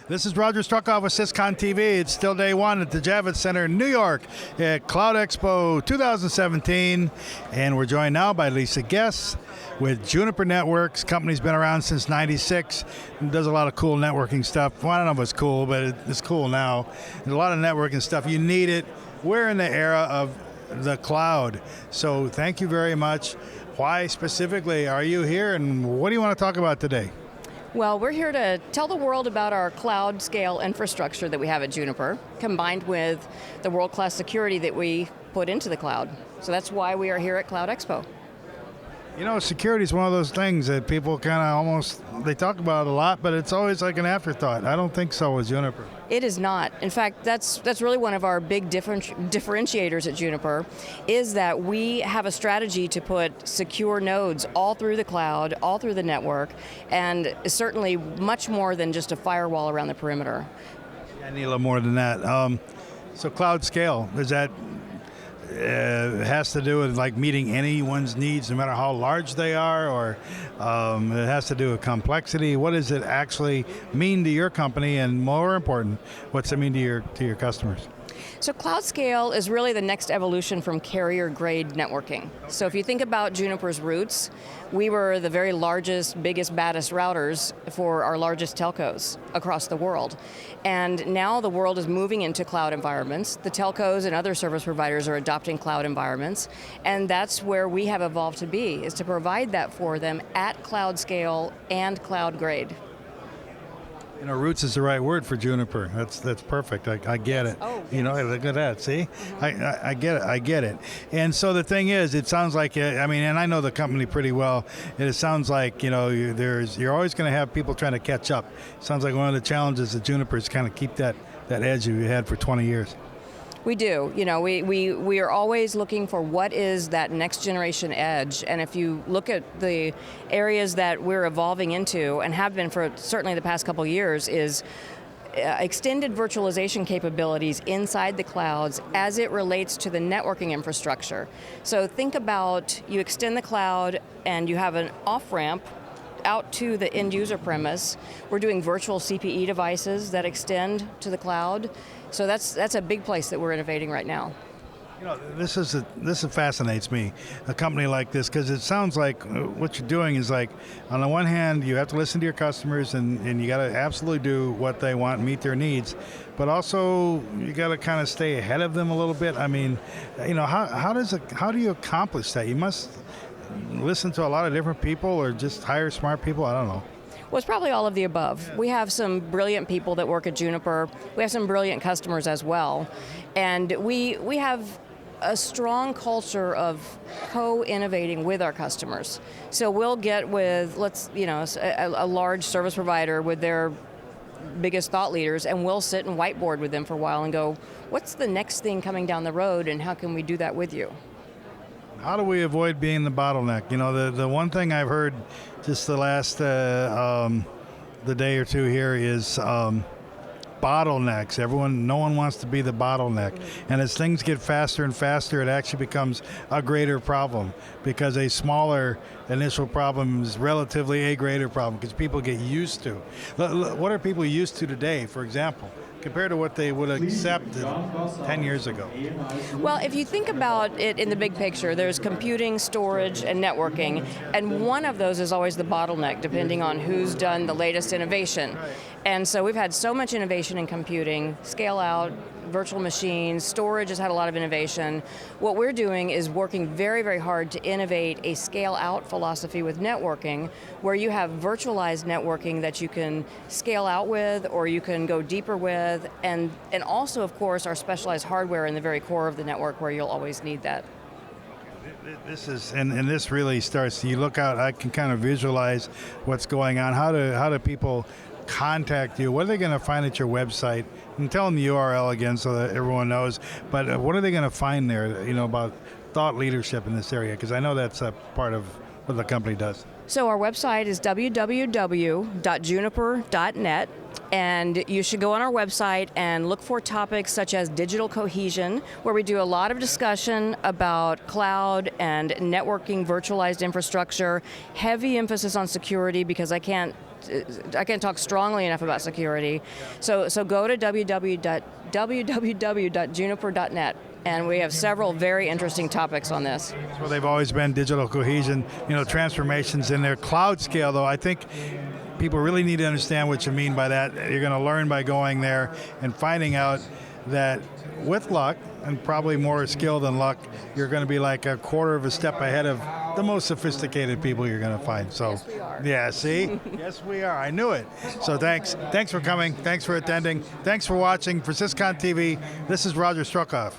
This is Roger Struckoff with Syscon TV. It's still day one at the Javits Center in New York at CloudEXPO 2017. And we're joined now by Lisa Guess with Juniper Networks. Company's been around since '96 and does a lot of cool networking stuff. Well, I don't know if it's cool, but it's cool now. There's a lot of networking stuff. You need it. We're in the era of the cloud. So thank you very much. Why specifically are you here, and what do you want to talk about today? Well, we're here to tell the world about our cloud scale infrastructure that we have at Juniper, combined with the world-class security that we put into the cloud. So that's why we are here at CloudEXPO. You know, security is one of those things that people kind of almost, they talk about a lot, but it's always like an afterthought. I don't think so with Juniper. It is not. In fact, that's really one of our big differentiators at Juniper, is that we have a strategy to put secure nodes all through the cloud, all through the network, and certainly much more than just a firewall around the perimeter. I need a little more than that. So cloud scale, is that has to do with like meeting anyone's needs, no matter how large they are, or it has to do with complexity? What does it actually mean to your company, and more important, what's it mean to your customers? So cloud scale is really the next evolution from carrier-grade networking. So if you think about Juniper's roots, we were the very largest, biggest, baddest routers for our largest telcos across the world. And now the world is moving into cloud environments. The telcos and other service providers are adopting cloud environments, and that's where we have evolved to be, is to provide that for them at cloud scale and cloud grade. You know, roots is the right word for Juniper. That's perfect. I get it. Oh, yes. You know, look at that. See, I get it. And so the thing is, it sounds like, I mean, and I know the company pretty well. And it sounds like, you know, you're always going to have people trying to catch up. It sounds like one of the challenges at Juniper is kind of keep that edge you had for 20 years. We do. You know, we are always looking for what is that next generation edge, and if you look at the areas that we're evolving into, and have been for certainly the past couple years, is extended virtualization capabilities inside the clouds as it relates to the networking infrastructure. So think about, you extend the cloud and you have an off-ramp out to the end user premise. We're doing virtual CPE devices that extend to the cloud. So that's a big place that we're innovating right now. You know, this fascinates me, a company like this, because it sounds like what you're doing is like, on the one hand, you have to listen to your customers and you got to absolutely do what they want, meet their needs, but also you got to kind of stay ahead of them a little bit. I mean, you know, how do you accomplish that? You must listen to a lot of different people, or just hire smart people? I don't know. Well, it's probably all of the above. Yeah. We have some brilliant people that work at Juniper. We have some brilliant customers as well. And we have a strong culture of co-innovating with our customers. So we'll get with, a large service provider with their biggest thought leaders, and we'll sit and whiteboard with them for a while and go, what's the next thing coming down the road, and how can we do that with you? How do we avoid being the bottleneck? You know, the one thing I've heard just the last the day or two here is bottlenecks. No one wants to be the bottleneck. And as things get faster and faster, it actually becomes a greater problem, because a smaller initial problem is relatively a greater problem, because people get used to. What are people used to today, for example, compared to what they would accept 10 years ago? Well, if you think about it in the big picture, there's computing, storage, and networking, and one of those is always the bottleneck, depending on who's done the latest innovation. And so we've had so much innovation in computing, scale out, virtual machines, storage has had a lot of innovation. What we're doing is working very, very hard to innovate a scale out philosophy with networking, where you have virtualized networking that you can scale out with, or you can go deeper with, and also, of course, our specialized hardware in the very core of the network, where you'll always need that. This is, and this really starts, you look out, I can kind of visualize what's going on. How do people contact you? What are they going to find at your website? And tell them the URL again so that everyone knows. But what are they going to find there, you know, about thought leadership in this area? Because I know that's a part of what the company does. So our website is www.juniper.net, and you should go on our website and look for topics such as digital cohesion, where we do a lot of discussion about cloud and networking, virtualized infrastructure, heavy emphasis on security, because I can't I can't talk strongly enough about security. So go to www.juniper.net. And we have several very interesting topics on this. Well, they've always been digital cohesion, transformations in their cloud scale, though. I think people really need to understand what you mean by that. You're going to learn by going there and finding out that with luck, and probably more skill than luck, you're going to be like a quarter of a step ahead of the most sophisticated people you're going to find. So, yes, we are. Yeah, see? Yes, we are. I knew it. So thanks for coming. Thanks for attending. Thanks for watching. For SysCon TV, this is Roger Struckhoff.